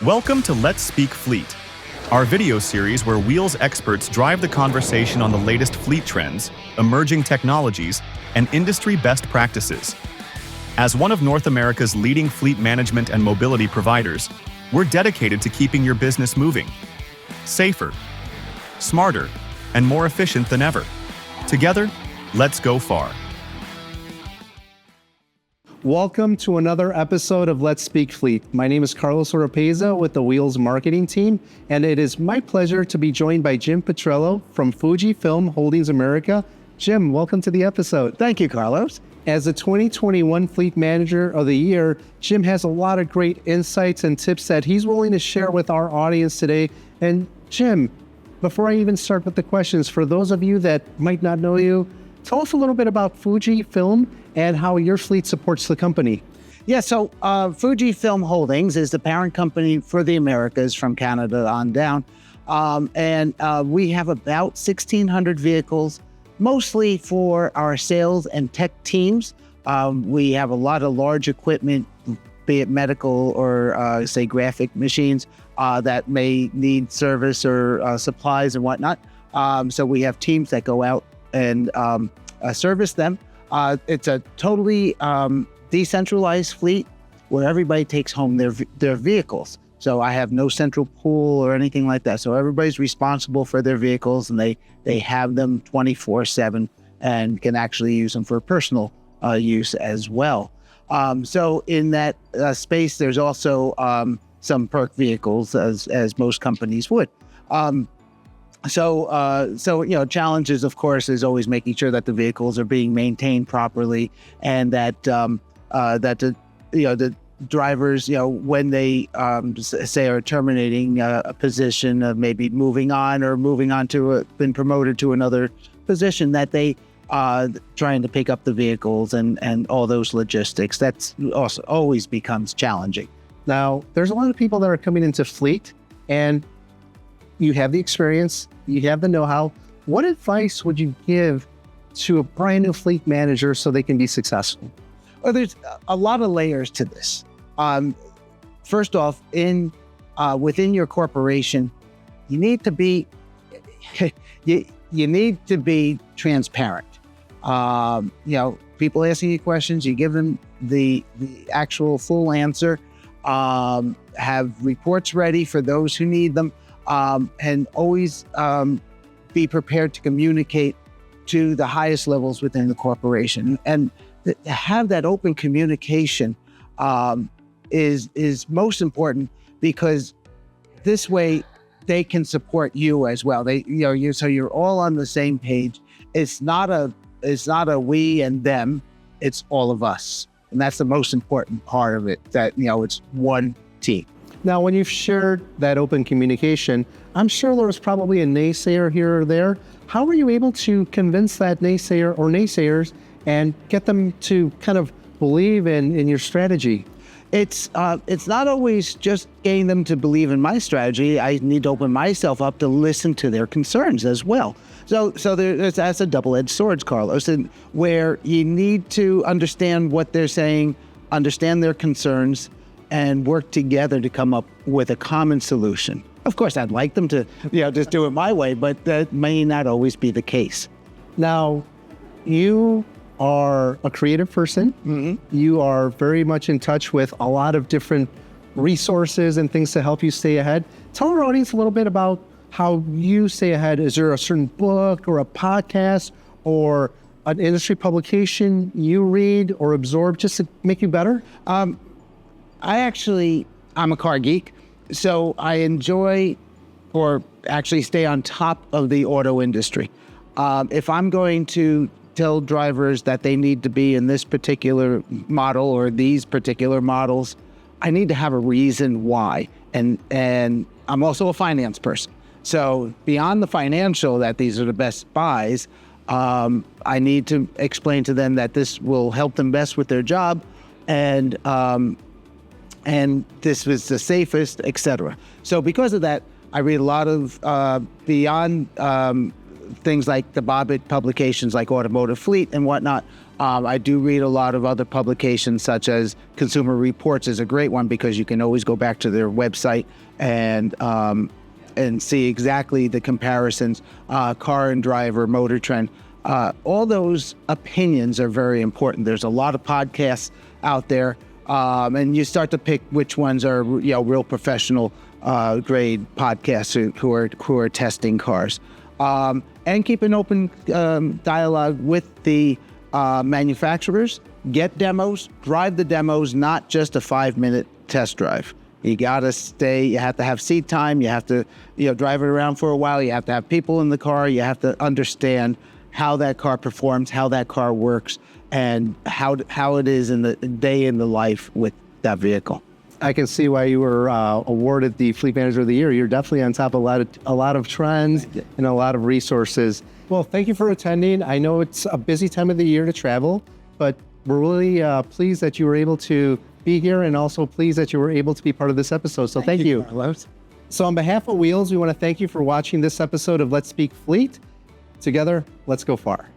Welcome to Let's Speak Fleet, our video series where Wheels experts drive the conversation on the latest fleet trends, emerging technologies, and industry best practices. As one of North America's leading fleet management and mobility providers, we're dedicated to keeping your business moving, safer, smarter, and more efficient than ever. Together, let's go far. Welcome to another episode of Let's Speak Fleet. My name is Carlos Oropeza with the Wheels marketing team, and it is my pleasure to be joined by Jim Petrillo from FUJIFILM Holdings America. Jim, welcome to the episode. Thank you, Carlos. As the 2021 Fleet Manager of the Year, Jim has a lot of great insights and tips that he's willing to share with our audience today. And Jim, before I even start with the questions, for those of you that might not know you, tell us a little bit about FUJIFILM and how your fleet supports the company. Yeah, so FUJIFILM Holdings is the parent company for the Americas from Canada on down. And we have about 1,600 vehicles, mostly for our sales and tech teams. We have a lot of large equipment, be it medical or say graphic machines that may need service or supplies and whatnot. So we have teams that go out and service them. It's a totally decentralized fleet where everybody takes home their vehicles. So I have no central pool or anything like that. So everybody's responsible for their vehicles, and they have them 24/7 and can actually use them for personal use as well. So in that space, there's also some perk vehicles, as most companies would. So challenges, of course, is always making sure that the vehicles are being maintained properly, and that the drivers, when they say are terminating a position, of maybe moving on to been promoted to another position, that they trying to pick up the vehicles and all those logistics. That's also always becomes challenging. Now, there's a lot of people that are coming into fleet, and you have the experience, you have the know-how. What advice would you give to a brand new fleet manager so they can be successful? Well, there's a lot of layers to this. First off, within your corporation, you need to be you need to be transparent. People asking you questions, you give them the actual full answer. Have reports ready for those who need them. And always be prepared to communicate to the highest levels within the corporation. And to have that open communication is most important, because this way they can support you as well. So you're all on the same page. It's not a we and them, it's all of us. And that's the most important part of it, that it's one team. Now, when you've shared that open communication, I'm sure there was probably a naysayer here or there. How were you able to convince that naysayer or naysayers and get them to kind of believe in your strategy? It's not always just getting them to believe in my strategy. I need to open myself up to listen to their concerns as well. So that's a double-edged sword, Carlos, and where you need to understand what they're saying, understand their concerns, and work together to come up with a common solution. Of course, I'd like them to, just do it my way, but that may not always be the case. Now, you are a creative person. Mm-hmm. You are very much in touch with a lot of different resources and things to help you stay ahead. Tell our audience a little bit about how you stay ahead. Is there a certain book or a podcast or an industry publication you read or absorb just to make you better? I'm a car geek, so I enjoy or actually stay on top of the auto industry. If I'm going to tell drivers that they need to be in this particular model or these particular models, I need to have a reason why. And I'm also a finance person. So beyond the financial, that these are the best buys, I need to explain to them that this will help them best with their job, and this was the safest, etc. So because of that, I read a lot of beyond things like the Bobbitt publications like Automotive Fleet and whatnot. I do read a lot of other publications, such as Consumer Reports is a great one because you can always go back to their website and see exactly the comparisons, Car and Driver, Motor Trend. All those opinions are very important. There's a lot of podcasts out there, and you start to pick which ones are real professional grade podcasts who are testing cars, and keep an open dialogue with the manufacturers. Get demos, drive the demos, not just a 5-minute test drive. You gotta stay. You have to have seat time. You have to drive it around for a while. You have to have people in the car. You have to understand how that car performs, how that car works, and how it is in the day in the life with that vehicle. I can see why you were awarded the Fleet Manager of the Year. You're definitely on top of a lot of trends and a lot of resources. Well, thank you for attending. I know it's a busy time of the year to travel, but we're really pleased that you were able to be here, and also pleased that you were able to be part of this episode. So thank you. Carlos. So on behalf of Wheels, we want to thank you for watching this episode of Let's Speak Fleet. Together, let's go far.